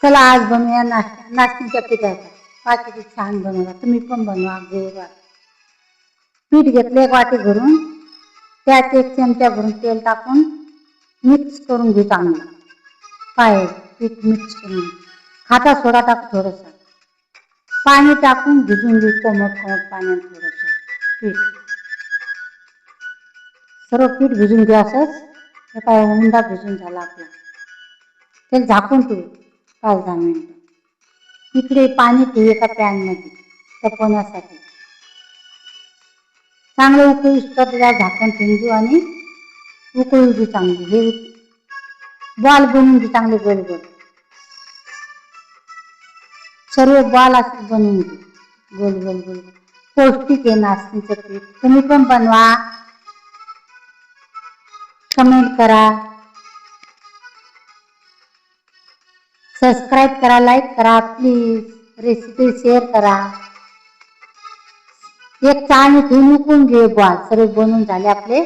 चला आज बनवूया नाचणीच्या पिठाचा. पहा किती छान बनवला. तुम्ही पण बनवा गोड. पीठ घेतलं एक वाटी भरून, त्यात 1 चमचा भरून तेल टाकून मिक्स करून घेऊ चांगलं. पाय पीठ मिक्स करून खाता सोडा टाकू थोडंसं, पाणी टाकून भिजून घेऊ कोमट कोमट पाण्यात थोडंसं पीठ. सर्व पीठ भिजून घ्या असंच. हे काय उंडा भिजून झाला आपला. ते झाकून ठेवू 5-10 मिनिटं. इकडे पाणी ठेवू एका पॅनमध्ये तपवण्यासाठी. चांगलं उकळी त्याला झाकण ठेवून देऊ आणि उकळू देऊ चांगली. हे बॉल बनवून घेऊ चांगले गोल गोल. सर्व बॉल असे बनवून घेऊ गोल गोल गोल. पौष्टिक आहे नाचणीचं पीठ. तुम्ही पण बनवा, कमेंट करा, सबस्क्राईब करा, लाईक करा प्लीज. रेसिपी शेअर करा. एक चाळणी ठेवून उकळून घेऊ बॉल. सर्व बनवून झाले आपले.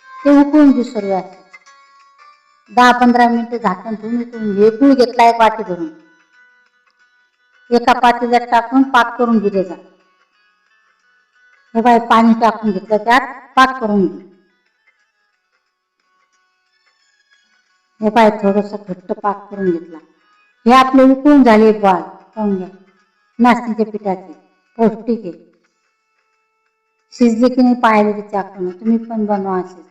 ते उकळून घेऊ सर्व. 10-15 मिनिटं झाकण ठेवून उकळून घेऊ. गुळ घेतला 1 वाटी भरून. एका पातेल्यात टाकून पाक करून घेऊ त्याचा. हे बाय पाणी टाकून घेतलं, त्यात पाक करून घेऊ. हे बाय थोडंसं घट्ट पाक करून घेतला. हे आपले उकळून झाले बॉल. पाहून घ्या. नाचणीच्या पिठाचे पौष्टिक आहे. शिजले की नाही पाहायला ते चाकून. तुम्ही पण बनवा असेच.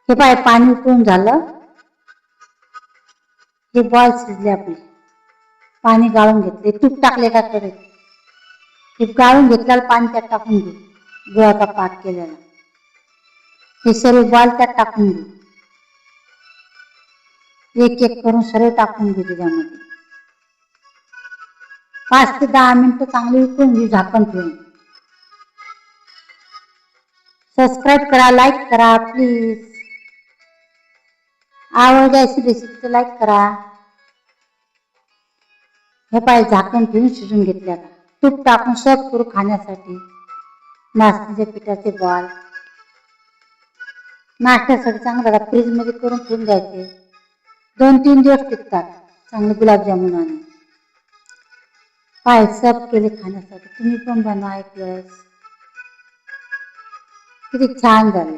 हे पाय पाणी उकळून झालं. हे बॉल शिजले आपले. पाणी गाळून घेतले. तूप टाकले का कढईत. हे गाळून घेतल्याला पाणी त्यात टाकून घेऊ. गुळाचा पाक केलेला. हे सर्व बॉल त्यात टाकून घेऊ. एक एक करून सर्व टाकून घेऊ त्याच्यामध्ये. 5 ते 10 मिनिटं चांगली उकळून घेऊ झाकण ठेवून. सबस्क्राईब करा, लाईक करा प्लीज. आवडली अशी रेसिपी तर लाईक करा. हे पाय झाकण ठेवून शिजून घेतल्या. तूप टाकून सर्व करू खाण्यासाठी. नाचणीच्या पिठाचे बॉल नाश्त्यासाठी चांगलं झाला. फ्रीज मध्ये करून ठेवून द्यायचे. 2-3 दिवस टिकतात. चांगले गुलाबजामुन आणि पाय सर्व केले खाण्यासाठी. तुम्ही पण बनवा एक वेळेस. किती छान झाले.